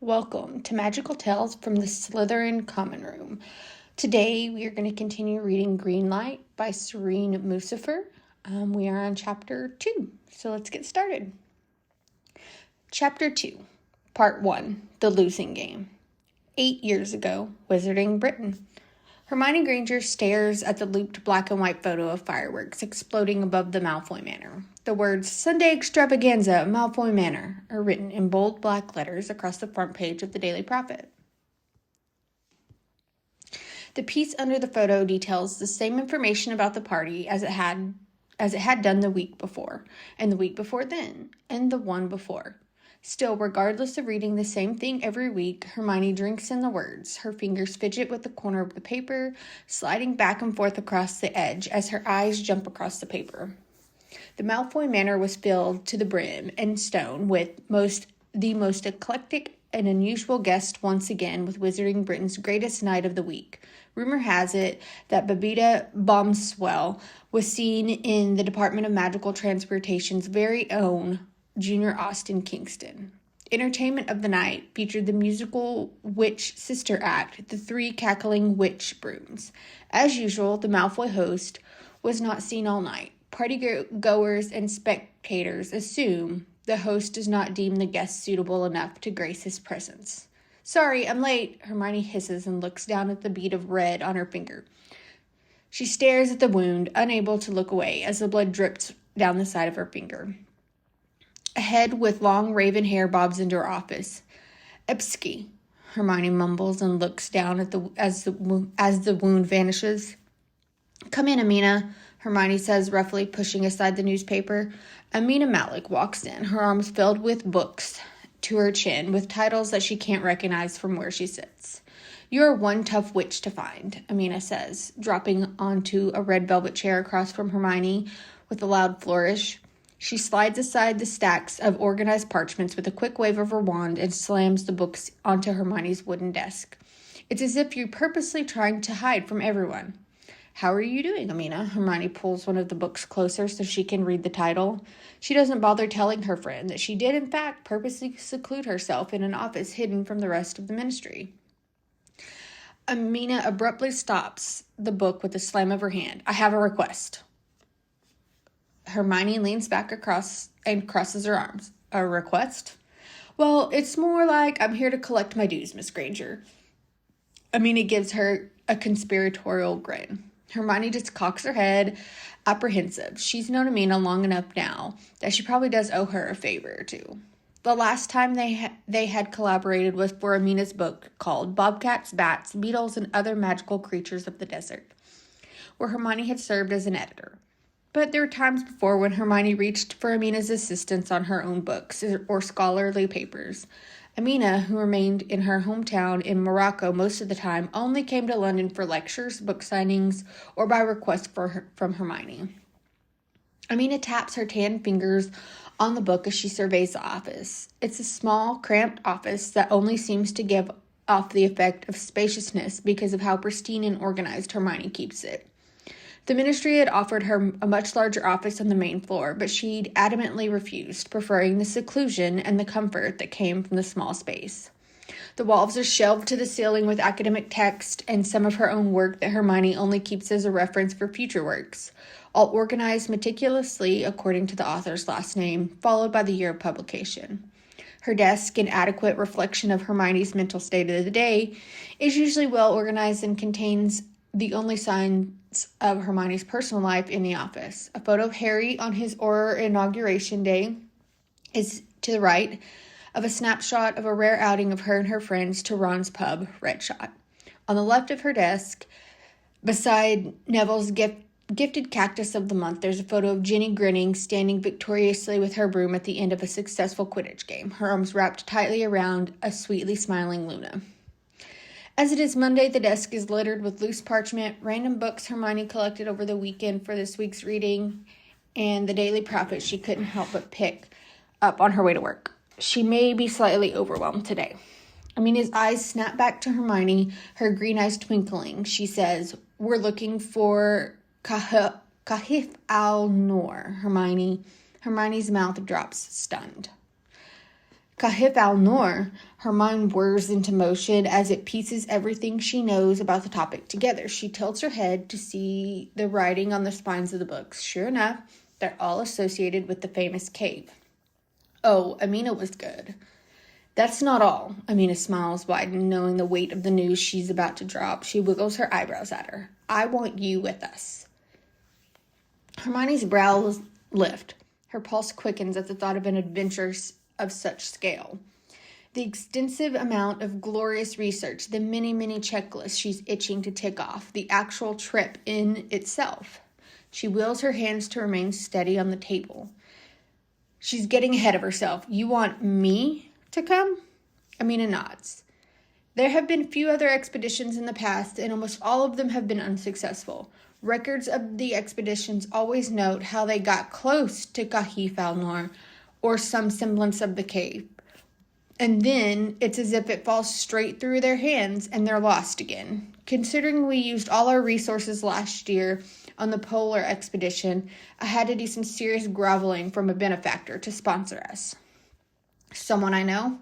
Welcome to Magical Tales from the Slytherin Common Room. Today we are going to continue reading Greenlight by Serene Musafir. We are on Chapter 2, so let's get started. Chapter 2, Part 1, The Losing Game. 8 years ago, Wizarding Britain. Hermione Granger stares at the looped black and white photo of fireworks exploding above the Malfoy Manor. The words, Sunday Extravaganza, Malfoy Manor, are written in bold black letters across the front page of the Daily Prophet. The piece under the photo details the same information about the party as it had done the week before, and the week before then, and the one before. Still, regardless of reading the same thing every week, Hermione drinks in the words. Her fingers fidget with the corner of the paper, sliding back and forth across the edge as her eyes jump across the paper. The Malfoy Manor was filled to the brim and stone with the most eclectic and unusual guest once again with Wizarding Britain's greatest night of the week. Rumor has it that Babita Bombswell was seen in the Department of Magical Transportation's very own Junior Austen Kingston. Entertainment of the night featured the musical Witch Sister Act, the three cackling witch brooms. As usual, the Malfoy host was not seen all night. Party goers and spectators assume the host does not deem the guest suitable enough to grace his presence. Sorry, I'm late, Hermione hisses and looks down at the bead of red on her finger. She stares at the wound, unable to look away as the blood drips down the side of her finger. A head with long raven hair bobs into her office. Epsky, Hermione mumbles and looks down at as the wound vanishes. Come in, Amina, Hermione says roughly, pushing aside the newspaper. Amina Malik walks in, her arms filled with books to her chin, with titles that she can't recognize from where she sits. You're one tough witch to find, Amina says, dropping onto a red velvet chair across from Hermione with a loud flourish. She slides aside the stacks of organized parchments with a quick wave of her wand and slams the books onto Hermione's wooden desk. It's as if you're purposely trying to hide from everyone. How are you doing, Amina? Hermione pulls one of the books closer so she can read the title. She doesn't bother telling her friend that she did, in fact, purposely seclude herself in an office hidden from the rest of the ministry. Amina abruptly stops the book with a slam of her hand. I have a request. Hermione leans back across and crosses her arms. A request? Well, it's more like I'm here to collect my dues, Miss Granger. Amina gives her a conspiratorial grin. Hermione just cocks her head, apprehensive. She's known Amina long enough now that she probably does owe her a favor or two. The last time they had collaborated was for Amina's book called Bobcats, Bats, Beetles, and Other Magical Creatures of the Desert, where Hermione had served as an editor. But there were times before when Hermione reached for Amina's assistance on her own books or scholarly papers. Amina, who remained in her hometown in Morocco most of the time, only came to London for lectures, book signings, or by request from Hermione. Amina taps her tan fingers on the book as she surveys the office. It's a small, cramped office that only seems to give off the effect of spaciousness because of how pristine and organized Hermione keeps it. The ministry had offered her a much larger office on the main floor, but she'd adamantly refused, preferring the seclusion and the comfort that came from the small space. The walls are shelved to the ceiling with academic text and some of her own work that Hermione only keeps as a reference for future works, all organized meticulously according to the author's last name, followed by the year of publication. Her desk, an adequate reflection of Hermione's mental state of the day, is usually well organized and contains the only signs of Hermione's personal life in the office. A photo of Harry on his Auror inauguration day is to the right of a snapshot of a rare outing of her and her friends to Ron's pub, Red Shot. On the left of her desk, beside Neville's gifted cactus of the month, there's a photo of Ginny grinning, standing victoriously with her broom at the end of a successful Quidditch game, her arms wrapped tightly around a sweetly smiling Luna. As it is Monday, the desk is littered with loose parchment, random books Hermione collected over the weekend for this week's reading, and the Daily Prophet she couldn't help but pick up on her way to work. She may be slightly overwhelmed today. Amina's eyes snap back to Hermione, her green eyes twinkling. She says, We're looking for Kahif al-Noor, Hermione. Hermione's mouth drops, stunned. Kahif al-Noor, her mind whirs into motion as it pieces everything she knows about the topic together. She tilts her head to see the writing on the spines of the books. Sure enough, they're all associated with the famous cave. Oh, Amina was good. That's not all. Amina smiles widen, knowing the weight of the news she's about to drop. She wiggles her eyebrows at her. I want you with us. Hermione's brows lift. Her pulse quickens at the thought of an adventure of such scale. The extensive amount of glorious research, the many, many checklists she's itching to tick off, the actual trip in itself. She wills her hands to remain steady on the table. She's getting ahead of herself. You want me to come? Amina nods. There have been a few other expeditions in the past, and almost all of them have been unsuccessful. Records of the expeditions always note how they got close to Kahif al-Noor, or some semblance of the cave. And then it's as if it falls straight through their hands and they're lost again. Considering we used all our resources last year on the polar expedition, I had to do some serious groveling from a benefactor to sponsor us. Someone I know,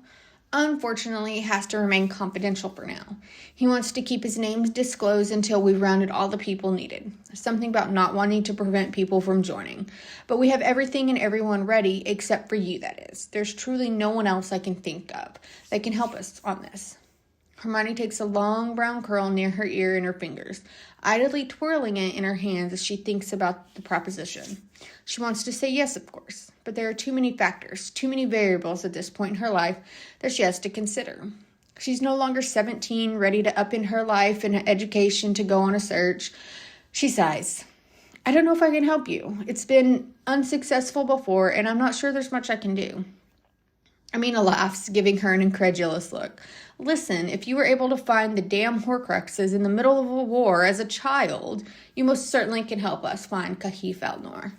unfortunately, has to remain confidential for now. He wants to keep his name disclosed until we've rounded all the people needed. Something about not wanting to prevent people from joining. But we have everything and everyone ready, except for you, that is. There's truly no one else I can think of that can help us on this. Hermione takes a long brown curl near her ear in her fingers, idly twirling it in her hands as she thinks about the proposition. She wants to say yes, of course, but there are too many factors, too many variables at this point in her life that she has to consider. She's no longer 17, ready to up in her life and education to go on a search. She sighs. I don't know if I can help you. It's been unsuccessful before, and I'm not sure there's much I can do. Amina laughs, giving her an incredulous look. Listen, if you were able to find the damn Horcruxes in the middle of a war as a child, you most certainly can help us find Kahif al-Noor.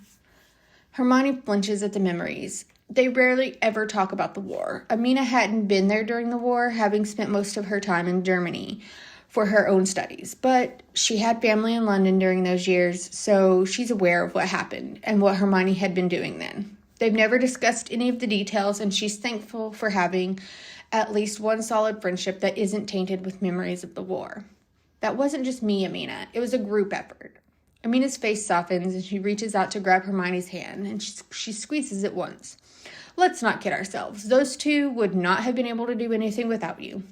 Hermione flinches at the memories. They rarely ever talk about the war. Amina hadn't been there during the war, having spent most of her time in Germany for her own studies. But she had family in London during those years, so she's aware of what happened and what Hermione had been doing then. They've never discussed any of the details, and she's thankful for having at least one solid friendship that isn't tainted with memories of the war. That wasn't just me, Amina. It was a group effort. Amina's face softens, and she reaches out to grab Hermione's hand, and she squeezes it once. Let's not kid ourselves. Those two would not have been able to do anything without you.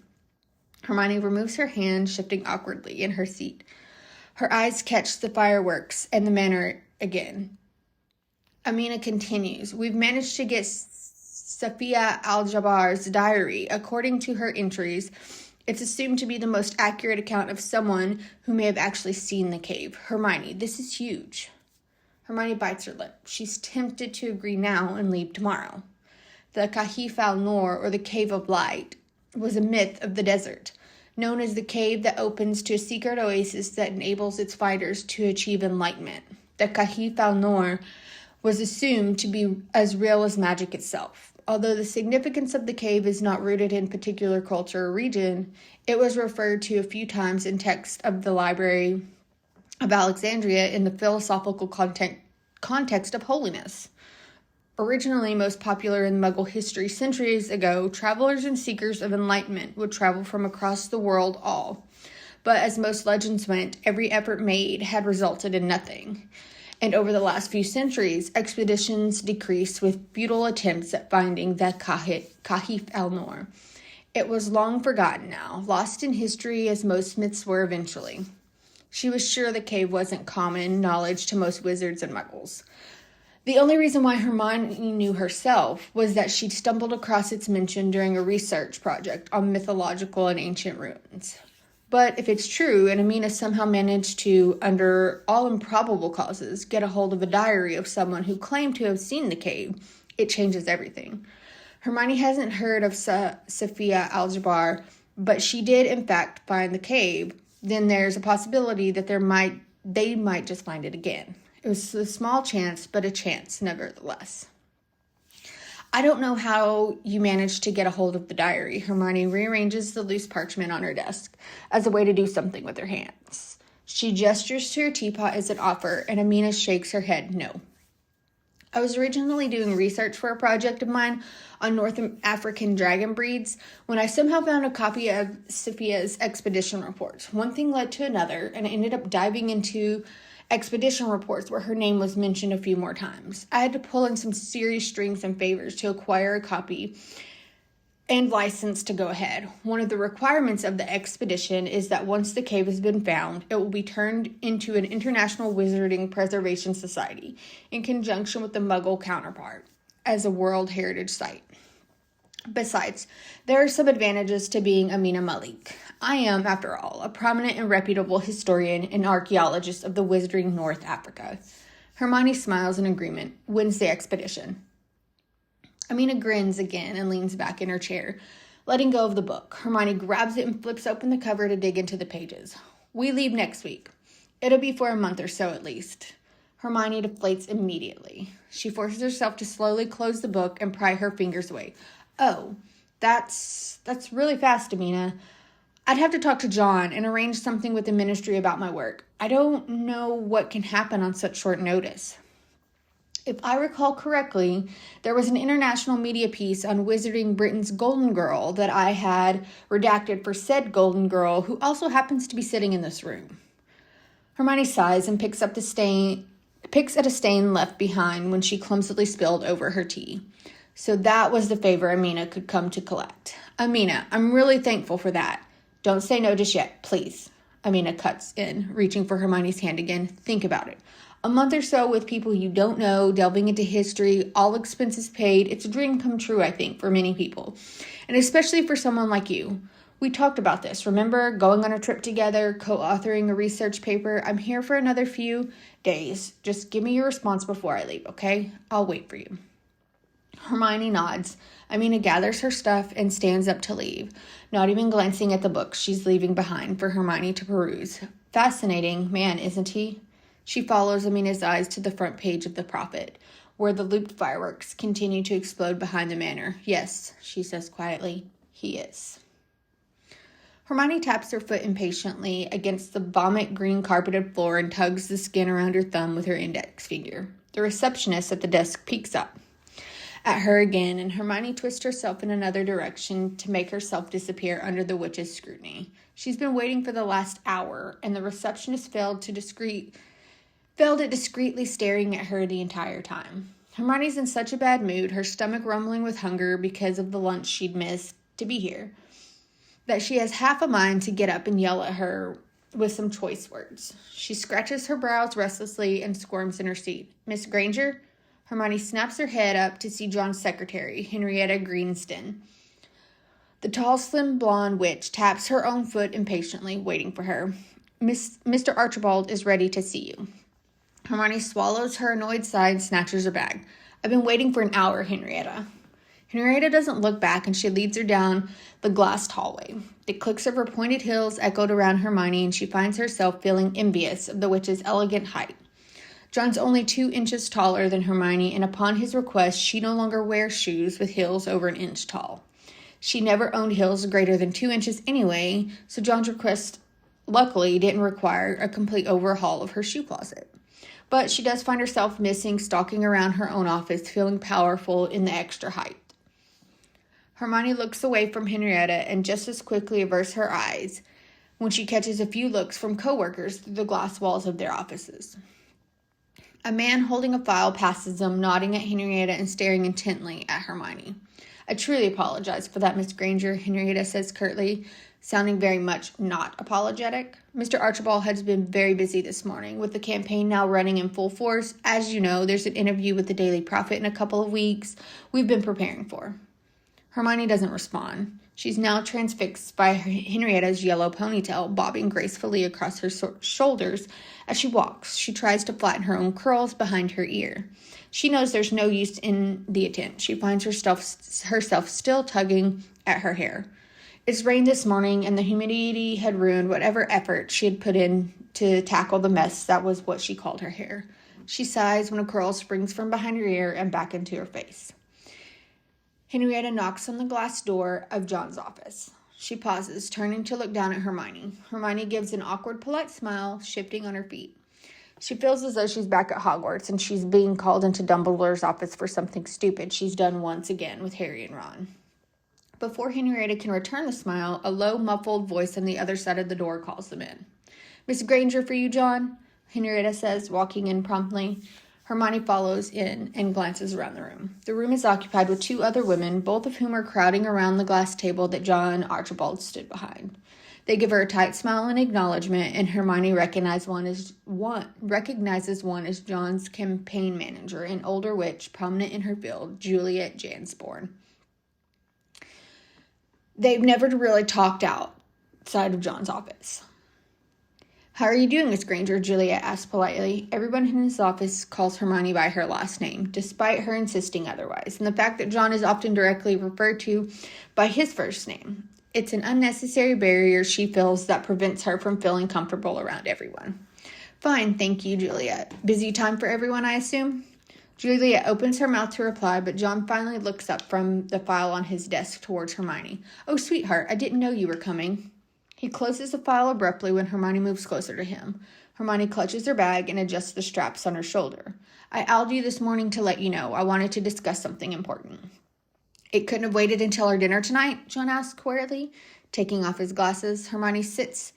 Hermione removes her hand, shifting awkwardly in her seat. Her eyes catch the fireworks and the manor again. Amina continues. We've managed to get Safia al-Jabbar's diary. According to her entries, it's assumed to be the most accurate account of someone who may have actually seen the cave. Hermione, this is huge. Hermione bites her lip. She's tempted to agree now and leave tomorrow. The Kahif al-Noor, or the Cave of Light, was a myth of the desert, known as the cave that opens to a secret oasis that enables its fighters to achieve enlightenment. The Kahif al-Noor was assumed to be as real as magic itself. Although the significance of the cave is not rooted in particular culture or region, it was referred to a few times in texts of the Library of Alexandria in the philosophical context of holiness. Originally most popular in Muggle history centuries ago, travelers and seekers of enlightenment would travel from across the world all. But as most legends went, every effort made had resulted in nothing. And over the last few centuries, expeditions decreased with futile attempts at finding the Kahif al-Noor. It was long forgotten now, lost in history as most myths were eventually. She was sure the cave wasn't common knowledge to most wizards and muggles. The only reason why Hermione knew herself was that she'd stumbled across its mention during a research project on mythological and ancient ruins. But if it's true, and Amina somehow managed to, under all improbable causes, get a hold of a diary of someone who claimed to have seen the cave, it changes everything. Hermione hasn't heard of Safia al-Jabbar, but she did in fact find the cave. Then there's a possibility that they might just find it again. It was a small chance, but a chance nevertheless. I don't know how you managed to get a hold of the diary. Hermione rearranges the loose parchment on her desk as a way to do something with her hands. She gestures to her teapot as an offer, and Amina shakes her head no. I was originally doing research for a project of mine on North African dragon breeds when I somehow found a copy of Sophia's expedition reports. One thing led to another, and I ended up diving into expedition reports where her name was mentioned a few more times. I had to pull in some serious strings and favors to acquire a copy and license to go ahead. One of the requirements of the expedition is that once the cave has been found, it will be turned into an International Wizarding Preservation Society in conjunction with the Muggle counterpart as a World Heritage Site. Besides, there are some advantages to being Amina Malik. I am, after all, a prominent and reputable historian and archaeologist of the Wizarding North Africa. Hermione smiles in agreement, wins the expedition. Amina grins again and leans back in her chair, letting go of the book. Hermione grabs it and flips open the cover to dig into the pages. We leave next week. It'll be for a month or so at least. Hermione deflates immediately. She forces herself to slowly close the book and pry her fingers away. Oh, that's really fast, Amina. I'd have to talk to John and arrange something with the ministry about my work. I don't know what can happen on such short notice. If I recall correctly, there was an international media piece on Wizarding Britain's Golden Girl that I had redacted for said Golden Girl, who also happens to be sitting in this room. Hermione sighs and picks at a stain left behind when she clumsily spilled over her tea. So that was the favor Amina could come to collect. Amina, I'm really thankful for that. Don't say no just yet, please. Amina cuts in, reaching for Hermione's hand again. Think about it. A month or so with people you don't know, delving into history, all expenses paid. It's a dream come true, I think, for many people. And especially for someone like you. We talked about this, remember? Going on a trip together, co-authoring a research paper. I'm here for another few days. Just give me your response before I leave, okay? I'll wait for you. Hermione nods. Amina gathers her stuff and stands up to leave, not even glancing at the books she's leaving behind for Hermione to peruse. Fascinating man, isn't he? She follows Amina's eyes to the front page of the Prophet, where the looped fireworks continue to explode behind the manor. Yes, she says quietly, he is. Hermione taps her foot impatiently against the vomit green carpeted floor and tugs the skin around her thumb with her index finger. The receptionist at the desk peeks up at her again, and Hermione twists herself in another direction to make herself disappear under the witch's scrutiny. She's been waiting for the last hour, and the receptionist failed at discreetly staring at her the entire time. Hermione's in such a bad mood, her stomach rumbling with hunger because of the lunch she'd missed to be here, that she has half a mind to get up and yell at her with some choice words. She scratches her brows restlessly and squirms in her seat. Miss Granger? Hermione snaps her head up to see John's secretary, Henrietta Greenston. The tall, slim, blonde witch taps her own foot impatiently, waiting for her. Mr. Archibald is ready to see you. Hermione swallows her annoyed sigh and snatches her bag. I've been waiting for an hour, Henrietta. Henrietta doesn't look back, and she leads her down the glassed hallway. The clicks of her pointed heels echoed around Hermione, and she finds herself feeling envious of the witch's elegant height. John's only 2 inches taller than Hermione, and upon his request, she no longer wears shoes with heels over an inch tall. She never owned heels greater than 2 inches anyway, so John's request, luckily, didn't require a complete overhaul of her shoe closet. But she does find herself stalking around her own office, feeling powerful in the extra height. Hermione looks away from Henrietta and just as quickly averts her eyes when she catches a few looks from coworkers through the glass walls of their offices. A man holding a file passes them, nodding at Henrietta and staring intently at Hermione. I truly apologize for that, Miss Granger, Henrietta says curtly, sounding very much not apologetic. Mr. Archibald has been very busy this morning, with the campaign now running in full force. As you know, there's an interview with the Daily Prophet in a couple of weeks we've been preparing for. Hermione doesn't respond. She's now transfixed by Henrietta's yellow ponytail bobbing gracefully across her shoulders as she walks. She tries to flatten her own curls behind her ear. She knows there's no use in the attempt. She finds herself still tugging at her hair. It's rained this morning, and the humidity had ruined whatever effort she had put in to tackle the mess that was what she called her hair. She sighs when a curl springs from behind her ear and back into her face. Henrietta knocks on the glass door of John's office. She pauses, turning to look down at Hermione. Hermione gives an awkward, polite smile, shifting on her feet. She feels as though she's back at Hogwarts and she's being called into Dumbledore's office for something stupid she's done once again with Harry and Ron. Before Henrietta can return the smile, a low, muffled voice on the other side of the door calls them in. "Miss Granger for you, John," Henrietta says, walking in promptly. Hermione follows in and glances around the room. The room is occupied with 2 other women, both of whom are crowding around the glass table that John Archibald stood behind. They give her a tight smile in acknowledgement, and Hermione recognizes one as John's campaign manager, an older witch prominent in her field, Juliet Jansborn. They've never really talked outside of John's office. "How are you doing, Miss Granger?" Juliet asks politely. Everyone in his office calls Hermione by her last name, despite her insisting otherwise, and the fact that John is often directly referred to by his first name. It's an unnecessary barrier she feels that prevents her from feeling comfortable around everyone. "Fine, thank you, Juliet. Busy time for everyone, I assume?" Juliet opens her mouth to reply, but John finally looks up from the file on his desk towards Hermione. "Oh, sweetheart, I didn't know you were coming." He closes the file abruptly when Hermione moves closer to him. Hermione clutches her bag and adjusts the straps on her shoulder. "I owled you this morning to let you know. I wanted to discuss something important." "It couldn't have waited until our dinner tonight?" John asks wearily. Taking off his glasses, Hermione sits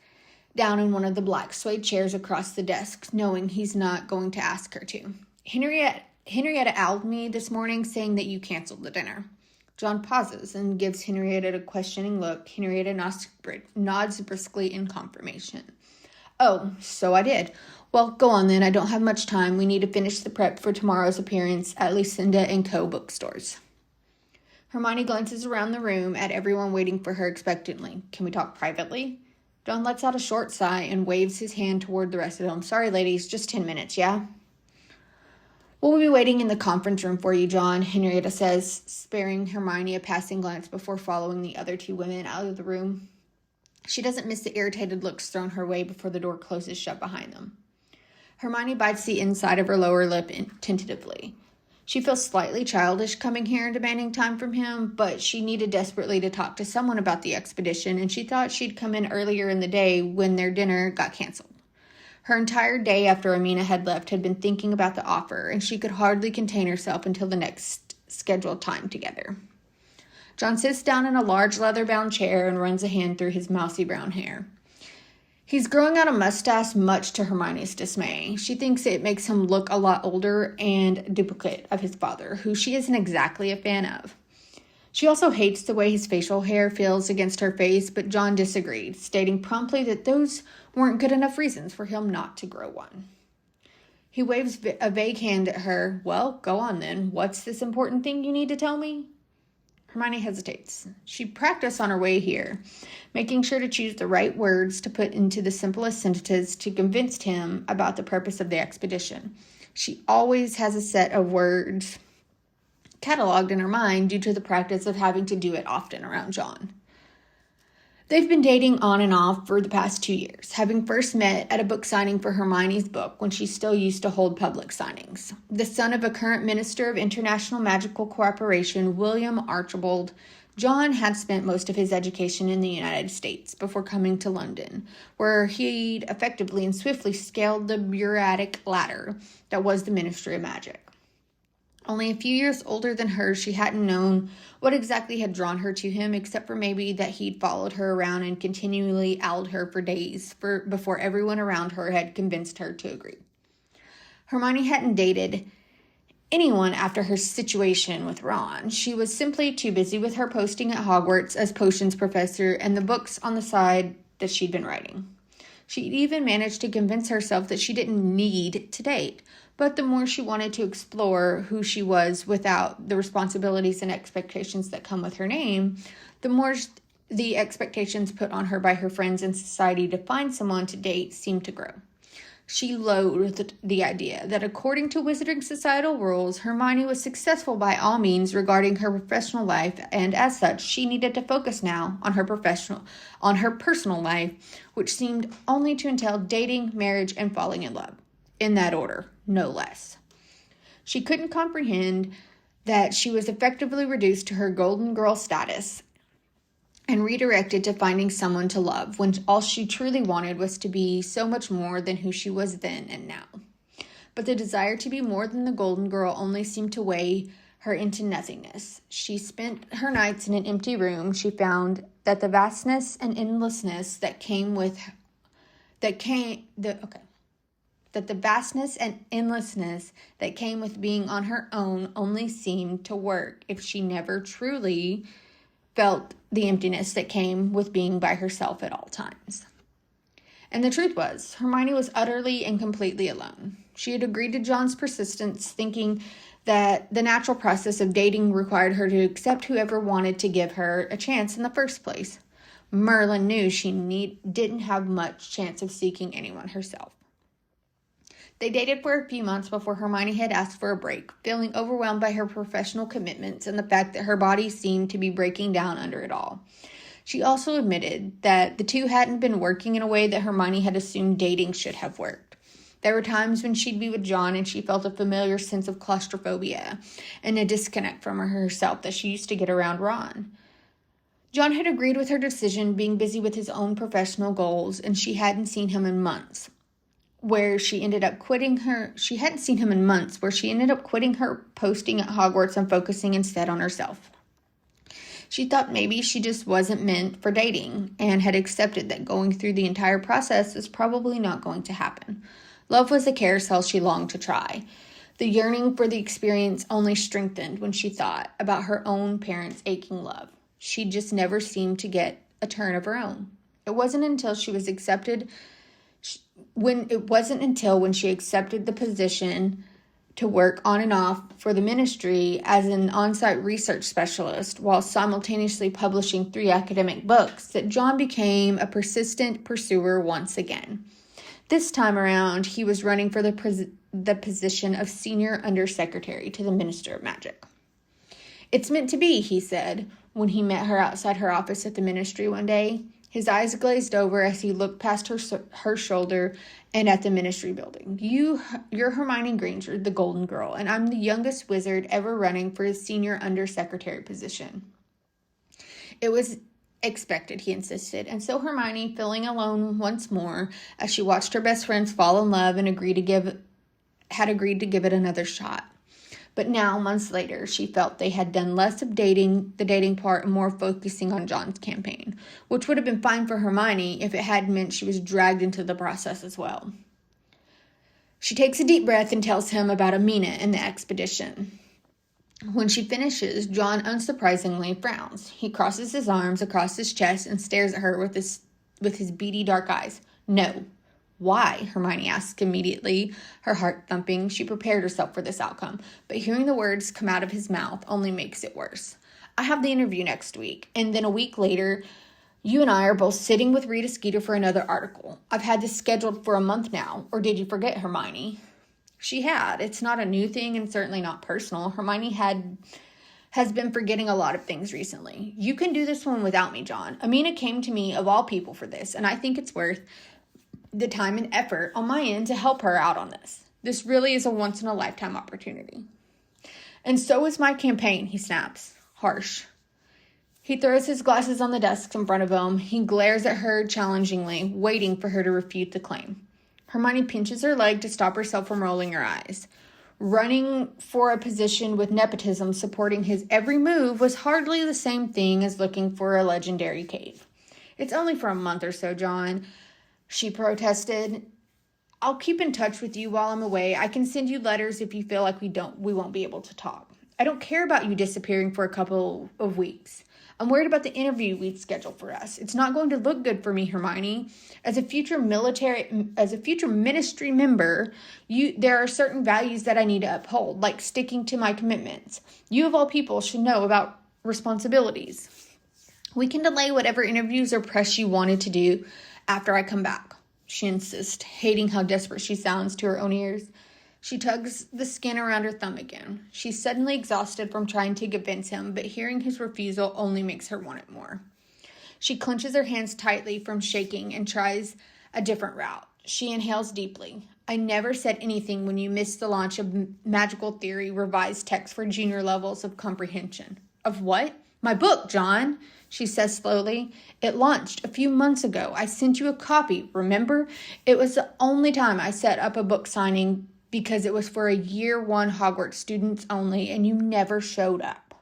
down in one of the black suede chairs across the desk, knowing he's not going to ask her to. Henrietta owled me this morning saying that you canceled the dinner." John pauses and gives Henrietta a questioning look. Henrietta nods briskly in confirmation. "Oh, so I did. Well, go on then. I don't have much time. We need to finish the prep for tomorrow's appearance at Lucinda & Co. bookstores." Hermione glances around the room at everyone waiting for her expectantly. "Can we talk privately?" John lets out a short sigh and waves his hand toward the rest of them. "Sorry, ladies, just 10 minutes, yeah?" "We'll be waiting in the conference room for you, John," Henrietta says, sparing Hermione a passing glance before following the other 2 women out of the room. She doesn't miss the irritated looks thrown her way before the door closes shut behind them. Hermione bites the inside of her lower lip tentatively. She feels slightly childish coming here and demanding time from him, but she needed desperately to talk to someone about the expedition, and she thought she'd come in earlier in the day when their dinner got canceled. Her entire day after Amina had left had been thinking about the offer, and she could hardly contain herself until the next scheduled time together. John sits down in a large leather-bound chair and runs a hand through his mousy brown hair. He's growing out a mustache, much to Hermione's dismay. She thinks it makes him look a lot older and duplicate of his father, who she isn't exactly a fan of. She also hates the way his facial hair feels against her face, but John disagreed, stating promptly that those weren't good enough reasons for him not to grow one. He waves a vague hand at her. "Well, go on then. What's this important thing you need to tell me?" Hermione hesitates. She practiced on her way here, making sure to choose the right words to put into the simplest sentences to convince him about the purpose of the expedition. She always has a set of words cataloged in her mind due to the practice of having to do it often around John. They've been dating on and off for the past 2 years, having first met at a book signing for Hermione's book when she still used to hold public signings. The son of a current Minister of International Magical Cooperation, William Archibald, John had spent most of his education in the United States before coming to London, where he'd effectively and swiftly scaled the bureaucratic ladder that was the Ministry of Magic. Only a few years older than her, she hadn't known what exactly had drawn her to him, except for maybe that he'd followed her around and continually owled her for days before everyone around her had convinced her to agree. Hermione hadn't dated anyone after her situation with Ron. She was simply too busy with her posting at Hogwarts as potions professor and the books on the side that she'd been writing. She'd even managed to convince herself that she didn't need to date. But the more she wanted to explore who she was without the responsibilities and expectations that come with her name, the more the expectations put on her by her friends and society to find someone to date seemed to grow. She loathed the idea that according to Wizarding societal rules, Hermione was successful by all means regarding her professional life, and as such, she needed to focus now on her personal life, which seemed only to entail dating, marriage, and falling in love. In that order, no less. She couldn't comprehend that she was effectively reduced to her golden girl status and redirected to finding someone to love when all she truly wanted was to be so much more than who she was then and now. But the desire to be more than the Golden Girl only seemed to weigh her into nothingness. She spent her nights in an empty room. She found that the vastness and endlessness that the vastness and endlessness that came with being on her own only seemed to work if she never truly felt the emptiness that came with being by herself at all times. And the truth was, Hermione was utterly and completely alone. She had agreed to John's persistence, thinking that the natural process of dating required her to accept whoever wanted to give her a chance in the first place. Merlin knew she didn't have much chance of seeking anyone herself. They dated for a few months before Hermione had asked for a break, feeling overwhelmed by her professional commitments and the fact that her body seemed to be breaking down under it all. She also admitted that the two hadn't been working in a way that Hermione had assumed dating should have worked. There were times when she'd be with John and she felt a familiar sense of claustrophobia and a disconnect from herself that she used to get around Ron. John had agreed with her decision, being busy with his own professional goals, and she hadn't seen him in months. She hadn't seen him in months, where she ended up quitting her posting at Hogwarts and focusing instead on herself. She thought maybe she just wasn't meant for dating and had accepted that going through the entire process was probably not going to happen. Love was a carousel she longed to try. The yearning for the experience only strengthened when she thought about her own parents' aching love. She just never seemed to get a turn of her own. It wasn't until when she accepted the position to work on and off for the ministry as an on-site research specialist while simultaneously publishing 3 academic books that John became a persistent pursuer once again. This time around, he was running for the position of senior undersecretary to the Minister of Magic. "It's meant to be," he said when he met her outside her office at the ministry one day. His eyes glazed over as he looked past her shoulder and at the ministry building. You're Hermione Granger, the Golden Girl, and I'm the youngest wizard ever running for his senior undersecretary position. It was expected, he insisted, and so Hermione, feeling alone once more as she watched her best friends fall in love and agreed to give it another shot. But now, months later, she felt they had done less of the dating part, and more focusing on John's campaign, which would have been fine for Hermione if it had meant she was dragged into the process as well. She takes a deep breath and tells him about Amina and the expedition. When she finishes, John unsurprisingly frowns. He crosses his arms across his chest and stares at her with his beady dark eyes. "No." "Why?" Hermione asked immediately, her heart thumping. She prepared herself for this outcome, but hearing the words come out of his mouth only makes it worse. "I have the interview next week, and then a week later, you and I are both sitting with Rita Skeeter for another article. I've had this scheduled for a month now. Or did you forget, Hermione?" She had. It's not a new thing and certainly not personal. Hermione has been forgetting a lot of things recently. "You can do this one without me, John. Amina came to me of all people for this, and I think it's worth the time and effort on my end to help her out on this. This really is a once-in-a-lifetime opportunity." "And so is my campaign," he snaps, harsh. He throws his glasses on the desk in front of him. He glares at her challengingly, waiting for her to refute the claim. Hermione pinches her leg to stop herself from rolling her eyes. Running for a position with nepotism supporting his every move was hardly the same thing as looking for a legendary cave. "It's only for a month or so, John," she protested. "I'll keep in touch with you while I'm away. I can send you letters if you feel like we won't be able to talk. I don't care about you disappearing for a couple of weeks. I'm worried about the interview we'd scheduled for us. It's not going to look good for me, Hermione. As a future ministry member, there are certain values that I need to uphold, like sticking to my commitments. You of all people should know about responsibilities. We can delay whatever interviews or press you wanted to do after I come back," she insists, hating how desperate she sounds to her own ears. She tugs the skin around her thumb again. She's suddenly exhausted from trying to convince him, but hearing his refusal only makes her want it more. She clenches her hands tightly from shaking and tries a different route. She inhales deeply. "I never said anything when you missed the launch of Magical Theory revised text for junior levels of comprehension." "Of what?" "My book, John," she says slowly. "It launched a few months ago. I sent you a copy, remember? It was the only time I set up a book signing because it was for a year 1 Hogwarts students only and you never showed up.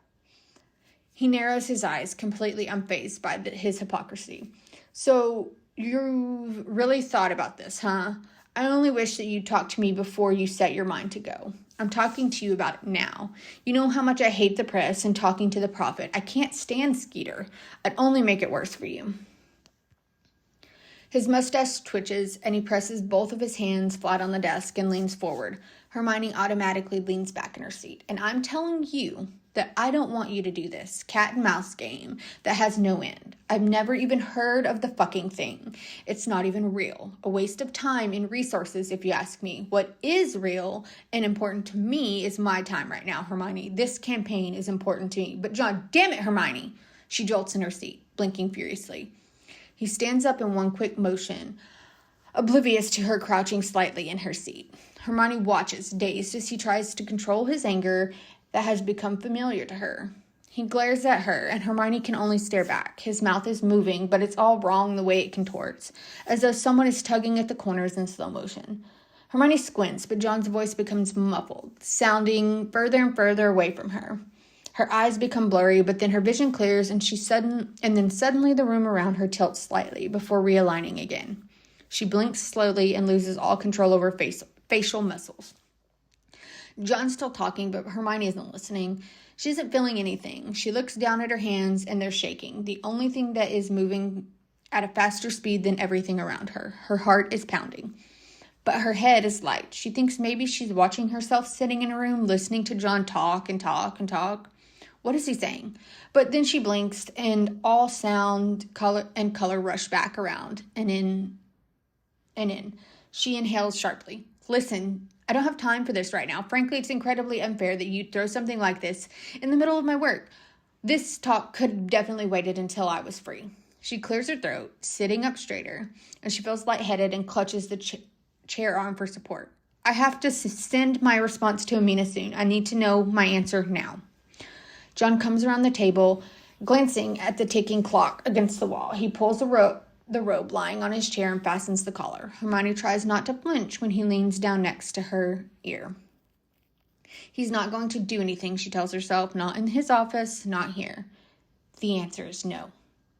He narrows his eyes, completely unfazed by his hypocrisy. So you've really thought about this, huh? I only wish that you'd talk to me before you set your mind to go. I'm talking to you about it now. You know how much I hate the press and talking to the prophet. I can't stand Skeeter. I'd only make it worse for you. His mustache twitches, and he presses both of his hands flat on the desk and leans forward. Hermione automatically leans back in her seat. And I'm telling you that I don't want you to do this cat and mouse game that has no end. I've never even heard of the fucking thing. It's not even real. A waste of time and resources, if you ask me. What is real and important to me is my time right now, Hermione. This campaign is important to me. But John, damn it, Hermione. She jolts in her seat, blinking furiously. He stands up in one quick motion, oblivious to her crouching slightly in her seat. Hermione watches, dazed as he tries to control his anger that has become familiar to her. He glares at her, and Hermione can only stare back. His mouth is moving, but it's all wrong the way it contorts, as though someone is tugging at the corners in slow motion. Hermione squints, but John's voice becomes muffled, sounding further and further away from her. Her eyes become blurry, but then her vision clears, and then suddenly the room around her tilts slightly before realigning again. She blinks slowly and loses all control over facial muscles. John's still talking, but Hermione isn't listening. She isn't feeling anything. She looks down at her hands, and they're shaking. The only thing that is moving at a faster speed than everything around her. Her heart is pounding. But her head is light. She thinks maybe she's watching herself sitting in a room, listening to John talk and talk and talk. What is he saying? But then she blinks, and all sound, color rush back around and in. She inhales sharply. Listen, I don't have time for this right now. Frankly, it's incredibly unfair that you'd throw something like this in the middle of my work. This talk could have definitely waited until I was free. She clears her throat, sitting up straighter, and she feels lightheaded and clutches the chair arm for support. I have to send my response to Amina soon. I need to know my answer now. John comes around the table, glancing at the ticking clock against the wall. He pulls the robe lying on his chair and fastens the collar. Hermione tries not to flinch when he leans down next to her ear. He's not going to do anything, she tells herself. Not in his office, not here. The answer is no,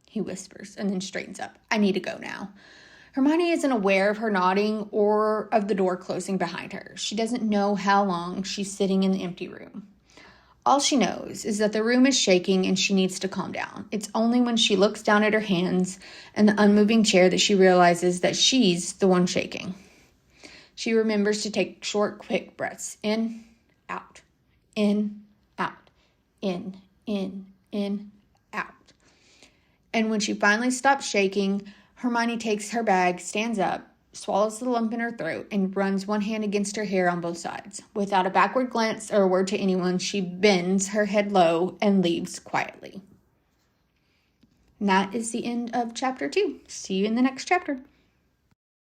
he whispers, and then straightens up. I need to go now. Hermione isn't aware of her nodding or of the door closing behind her. She doesn't know how long she's sitting in the empty room. All she knows is that the room is shaking and she needs to calm down. It's only when she looks down at her hands and the unmoving chair that she realizes that she's the one shaking. She remembers to take short, quick breaths. In, out, in, out, in, out. And when she finally stops shaking, Hermione takes her bag, stands up, swallows the lump in her throat, and runs one hand against her hair on both sides. Without a backward glance or a word to anyone, she bends her head low and leaves quietly. And that is the end of chapter 2. See you in the next chapter.